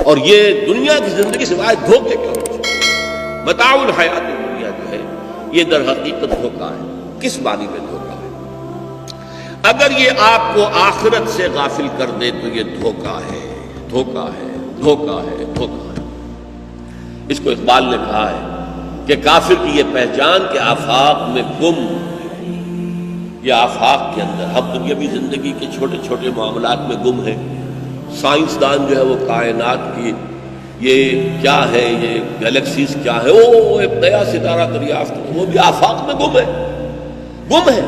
اور یہ دنیا کی زندگی سوائے دھوکے کے ہونے چاہیے۔ متاع الحیات دنیا جو ہے یہ در حقیقت دھوکا ہے۔ کس معنی میں دھوکا ہے؟ اگر یہ آپ کو آخرت سے غافل کر دے تو یہ دھوکا ہے، دھوکا ہے، دھوکا ہے، دھوکا ہے۔ اس کو اقبال نے کہا ہے کہ کافر کی یہ پہچان کہ آفاق میں گم، یہ آفاق کے اندر ہم دنیاوی زندگی کے چھوٹے چھوٹے معاملات میں گم ہیں۔ سائنسدان جو ہے وہ کائنات کی یہ کیا ہے، یہ گلیکسیز کیا ہے، وہ ایک نیا ستارہ دریافت، وہ بھی آفاق میں گم ہے، گم ہے۔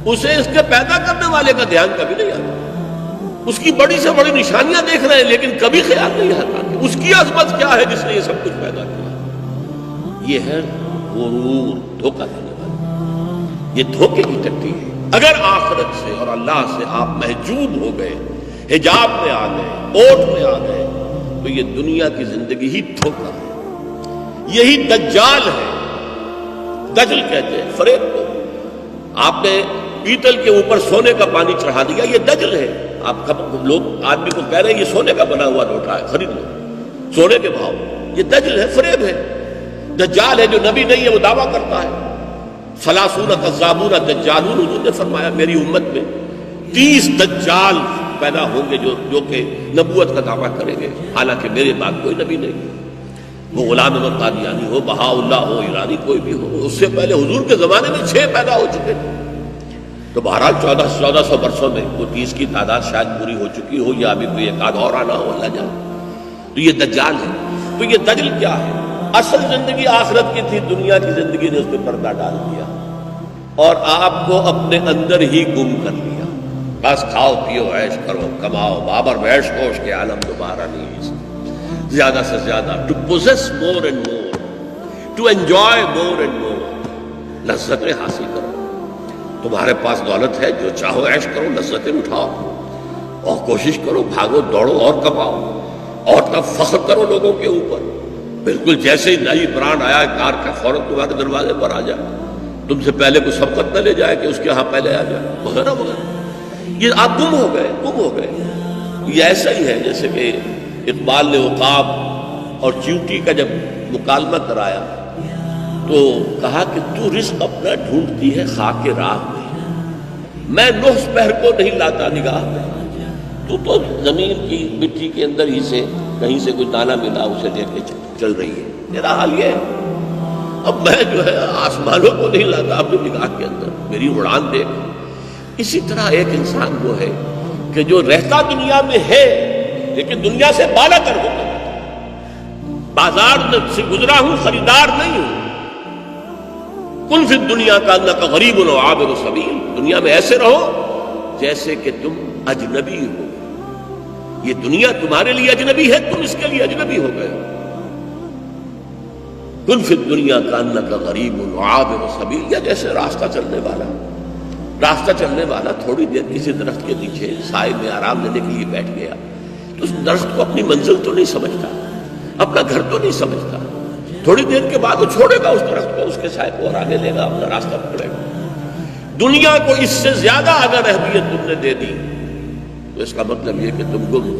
اسے اس کے پیدا کرنے والے کا دھیان کبھی نہیں آتا۔ اس کی بڑی سے بڑی نشانیاں دیکھ رہے ہیں لیکن کبھی خیال نہیں آتا کہ اس کی عظمت کیا ہے جس نے یہ سب کچھ پیدا کیا۔ یہ ہے غرور، دھوکہ دینے والا، یہ دھوکے کی ٹٹی ہے۔ اگر آخرت سے اور اللہ سے آپ محجوب ہو گئے، حجاب میں آ گئے، اوٹ میں آ گئے، تو یہ دنیا کی زندگی ہی دھوکہ ہے۔ یہی دجال ہے، دجل کہتے ہیں فریب کو۔ آپ نے پیتل کے اوپر سونے کا پانی چڑھا دیا، یہ دجل ہے۔ آپ لوگ آدمی کو کہہ رہے ہیں یہ سونے کا بنا ہوا لوٹا ہے، خرید لو سونے کے بھاؤ، یہ دجل ہے، فریب ہے۔ دجال ہے جو نبی نہیں ہے وہ دعویٰ کرتا ہے۔ ثلاثون کذابون دجالون، حضور نے فرمایا میری امت میں 30 دجال پیدا ہوں گے جو کہ نبوت کا دعویٰ کریں گے، حالانکہ میرے بعد کوئی نبی نہیں۔ وہ غلام احمد قادیانی ہو، بہاء اللہ ہو، ایرانی کوئی بھی ہو، اس سے پہلے حضور کے زمانے میں 6 پیدا ہو چکے تھے۔ تو بہرحال 1400 برسوں میں وہ 30 کی تعداد شاید پوری ہو چکی ہو، یا ابھی کوئی ایک آدھ اور آنا ہو، اللہ جانے۔ تو یہ دجال ہے۔ تو یہ دجل کیا ہے؟ اصل زندگی آخرت کی تھی، دنیا کی زندگی نے اس پہ پردہ ڈال دیا اور آپ کو اپنے اندر ہی گم کر لیا۔ بس کھاؤ پیو عیش کرو کماؤ، بابر بیش کوش کے عالم دوبارہ نہیں، زیادہ سے زیادہ to possess more and more, to enjoy more and more, لذتیں حاصل کرو۔ تمہارے پاس دولت ہے، جو چاہو عیش کرو، لذتیں اٹھاؤ اور کوشش کرو، بھاگو دوڑو اور کماؤ اور تب فخر کرو لوگوں کے اوپر۔ بالکل جیسے ہی نئی برانڈ آیا کار کا، فوراً تمہارے دروازے پر آ جائے، تم سے پہلے کوئی سبقت نہ لے جائے کہ اس کے ہاں پہلے آ جائے، وغیرہ وغیرہ۔ یہ آپ گم ہو گئے، گم ہو گئے۔ یہ ایسا ہی ہے جیسے کہ اقبال نے عقاب اور چیونٹی کا جب مکالمہ کرایا تو کہا کہ تو رزق اپنا ڈھونڈتی ہے خاک راہ میں 9 پہر کو نہیں لاتا نگاہ میں، تو زمین کی مٹی کے اندر ہی سے کہیں سے کوئی دانہ ملا اسے لے کے چل رہی ہے۔ میرا حال یہ ہے، اب میں جو ہے آسمانوں کو نہیں لاتا اپنی نگاہ کے اندر، میری اڑان دیکھ۔ اسی طرح ایک انسان وہ ہے کہ جو رہتا دنیا میں ہے لیکن دنیا سے بالا تر ہو کر بازار سے گزرا ہوں، خریدار نہیں ہوں۔ کن فی الدنیا کانک غریب و عابر سبیل، دنیا میں ایسے رہو جیسے کہ تم اجنبی ہو۔ یہ دنیا تمہارے لیے اجنبی ہے، تم اس کے لیے اجنبی ہو گئے۔ کن فی الدنیا کانک غریب و عابر سبیل، یا جیسے راستہ چلنے والا تھوڑی دیر کسی درخت کے نیچے سائے میں آرام لینے کے لیے بیٹھ گیا تو اس درخت کو اپنی منزل تو نہیں سمجھتا، اپنا گھر تو نہیں سمجھتا، تھوڑی دیر کے بعد وہ چھوڑے گا اس درخت کو، اس کے سائے کو، اور آگے لے گا، اپنا راستہ پکڑے گا۔ دنیا کو اس سے زیادہ اگر اہمیت تم نے دے دی تو اس کا مطلب یہ کہ تم گم ہو۔